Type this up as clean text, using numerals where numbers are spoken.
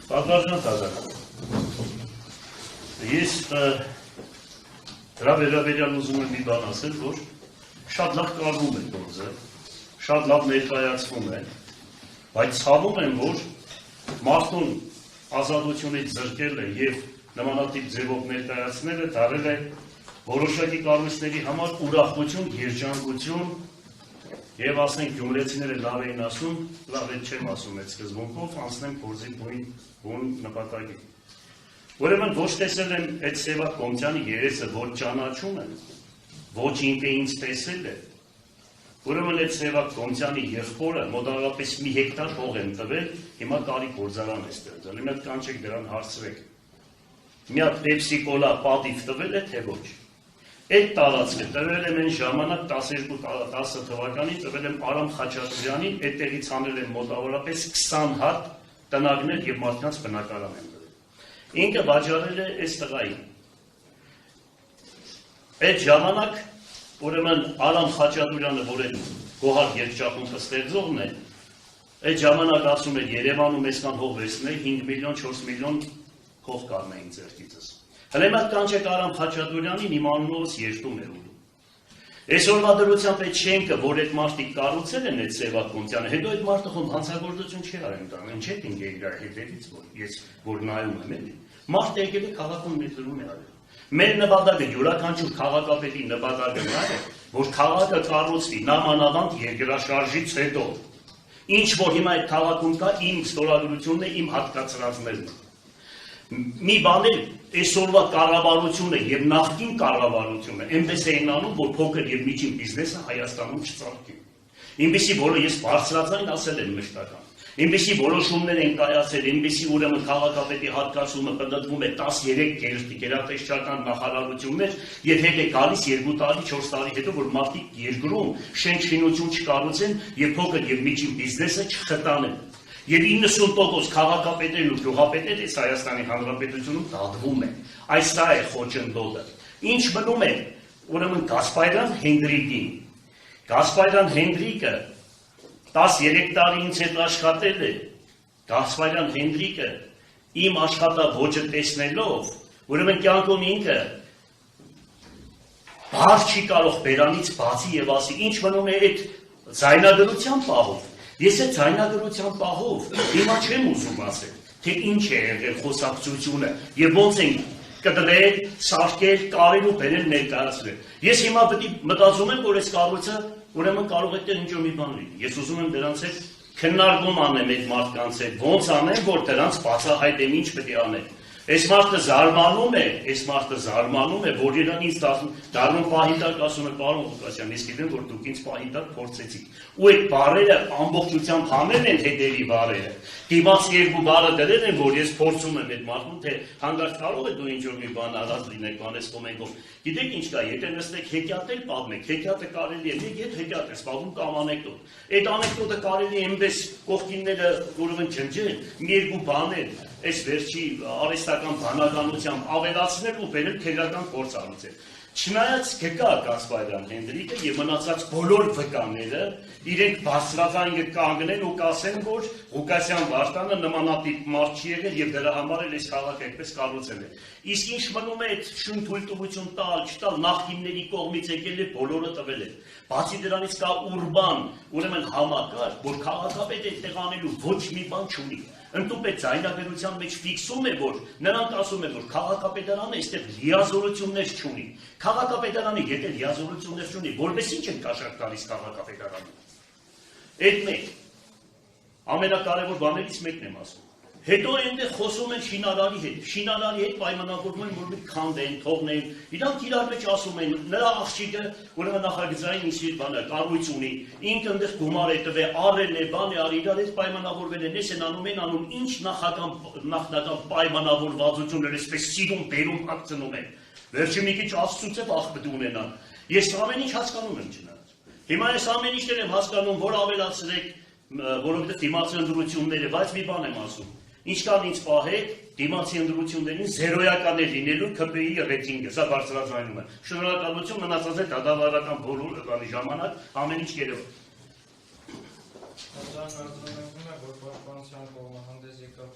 Պատվարժան Թազական, ես դրա վերաբերյալ ուզում եմ մի բան ասել, որ շատ լավ կարվում է գործը, շատ լավ ներկայացվում է, բայց ցավում եմ, որ մարդուն ազատությունից զրկելը և նմանատիպ ձևով ներկայացնելը դարել է որոշակի կառույցների համար ուրախություն, երջանկություն և ասենք գյումրեցիները լավ էին ասում, լավ էլ չեմ ասում այդ սկզբունքով, անցնեմ փորձի բուն նպատակի։ Ուրեմն ոչ տեսել եմ այդ Սևակ Կոմցյանի երեսը, ոչ ճանաչում եմ, ոչ ինքը ինձ տեսել է։ Ուրեմն այդ Սևակ Կոմցյանի եղբորը մոտավորապես մի հեկտար հող եմ տվել, հիմա կարի գործարան է ստեղծել, իմ հետ կանչեք դրան հարցրեք։ Մի հատ Պեպսի կոլա պատիվ տվել է, թե ոչ։ Այդ տարածքը տվել եմ այն ժամանակ 12-10 թվականին տվել եմ Արամ Խաչատրյանին, այդտեղից անել եմ մոտավորապես 20 հատ տնագներ և մարդկանց բնակարան եմ տվել։ Ինքը վաճառել է այս տղային։ Այդ ժամանակ ուրեմն Արամ Խաչատրյանը, որ այդ գոհար երգչախումբը ստեղծողն է, այդ ժամանակ ասում էր Երևանում այսքան հող վերցնել 5 միլիոն, 4 միլիոն հող կառնեին ձեռքիցս։ Հələ իմ հետ կանչեք Արամ Խաչատրյանին իմ անունովս երդում է ուլում։ Այսօրվա դրությամբ այդ շենքը, որ այդ մարդիկ կառուցել են այդ Սևակ Կոմցյանը, հետո այդ մարդը խոմ հանցագործություն չի արել տան, չէ՞ ինքը իր հետևից, որ նայում եմ էլի։ Մարդը եկել է քաղաքում մեր դրում է արել։ Մեր նպատակը յուրաքանչյուր քաղաքապետի նպատակը նա է, որ քաղաքը կառուցվի նամանավանդ երկրաշարժից հետո։ Ինչ որ հիմա այդ քաղաքում կա, իմ ստորագրությունն է, իմ հատկացրածներն է։ Մի բան էլ այսօրվա կառավարությունը և նախկին կառավարությունը այնպես էին անում, որ փոքր և միջին բիզնեսը Հայաստանում չծաղկի։ Այնպիսի որը ես բարձրացային ասել եմ մշտական։ Այնպիսի որոշումներ են կայացել, այնպիսի ուրեմն քաղաքապետի հատկացումը պնդվում է 13 գերատեսչական նախարարություններ և հետ է գալիս 2 տարի, 4 տարի հետո, որ մարդիկ երկրում շենք-շինություն չկառուցեն և փոքր և միջին բիզնեսը չխտանեն։ Եվ 90% քաղաքապետերն ու գյուղապետերը Հայաստանի Հանրապետությունում դատվում են։ Այս դա է խոչընդոտը։ Ինչ մնում է ուրեմն Գասպարյան Հենդրիկին։ Գասպարյան Հենդրիկը 13 տարի ինձ հետ աշխատել է։ Գասպարյան Հենդրիկը իմ աշխատավոճը տեսնելով, ուրեմն կյանքում ինքը բար չի կարող բերանից բացի և ասի, ինչ մնում է այդ ձայնագրության պահով։ Ես այդ ձայնագրության պահով հիմա չեմ ուզում ասել, թե ինչ է եղել խոսակցությունը և ոնց են կտրել, սարքել, կարել ու բերել ներկայացրել։ Ես հիմա մտածում եմ, որ այս կառույցը ուրեմն կարող է այդտեղ ինչ-որ մի բան լինի։ Ես ուզում եմ դրանց հետ քննարկում անեմ այդ մարդկանց հետ, ոնց անեմ, որ դրանց բացահայտեմ, ինչ պետք է անեմ։ Այս մարդը զարմանում է, որ իրանից դառնում պահիտակ, ասում է պարոն Ղուկասյան, ես գիտեմ, որ դուք ինձ պահիտակ փորձեցիք։ Ու այդ բառերը ամբողջությամբ հանել են հետևի բառերը։ Դիմաց երկու բառը դրել են, որ ես փորձում եմ այդ մարդուն, թե հանդարտ կարող է դու ինչ-որ մի բան արած լինեք, բանես կոմենտով։ Գիտեք ինչ կա, եթե նստեք հեքիաթ էլ պատմեք, հեքիաթը կարելի է, եթե հեքիաթ է պատմում կամ անեկդոտ։ Այդ անեկդոտը կարելի է այնպես կողքինները ուրեմն ջնջել, մի երկու բաներ այս վերջի արհեստական բանականությամբ ավելացնել ու բերել քերական փորձ արել։ Չնայած գկա Գասպարյան Հենդրիկը և մնացած բոլոր վկաները իրենք բարձրացան կանգնեն ու կասեն, որ Ղուկասյան Վարդանը նմանատիպ մարդ չի եղել և դրա համար էլ այս քաղաքը այդպես կառուցել է։ Իսկ ինչ մնում է այդ թույլտվություն տալ, չտալ, նախկինների կողմից եկել է, բոլորը տվել են։ Բացի դրանից կա ուրբան, ուրեմն համակարգ, որ քաղաքապետը այդտեղ անելու ոչ մի բան չունի։ Ընդհանուր ձայնագրության մեջ ֆիքսում է, որ նրանք ասում են, որ քաղաքապետարանը այստեղ լիազորություններ չունի։ Քաղաքապետարանը եթե լիազորություններ չունի, որպես ինչ են կաշառք տալիս քաղաքապետարանը։ Այդ մեկ ամենակարևոր բաներից մեկն եմ ասում։ Հետո այնտեղ խոսում են շինարարի հետ։ Շինարարի հետ պայմանավորվում են, որ մի քանդեն, թողնեն։ Իրանք իրար մեջ ասում են, նրա աղջիկը ուրեմն նախագծային ինչ-որ բան է, կառույց ունի, ինքը այնտեղ գումար է տվել, առել է, բան է արել, իրար հետ պայմանավորվել են, էս են անում, ինչ նախնական պայմանավորվածություններ, այսպես սիրում, բերում, հագցնում են։ Վերջի մի քիչ աստծուց է վախ պետք ունենան։ Ես ամեն ինչ հասկանում եմ չնայած։ Հիմա ես ամեն ինչներ եմ հասկանում, որ ավելացրեք, որովհետև դիմացի ընտրությունները, բայց մի բան եմ ասում։ Ինչքան ինձ պահեք, դիմացի ընտրություններին զերոյական է լինելու ՔՊԻ-ի ռեյտինգը, սա բարձրացնում է։ Շնորհակալություն, մնացած է դատավարական բոլոր ժամանակ ամեն ինչ երևում։ Հազարն արձանագրում է, որ պաշտպանության կողմը հանդես եկավ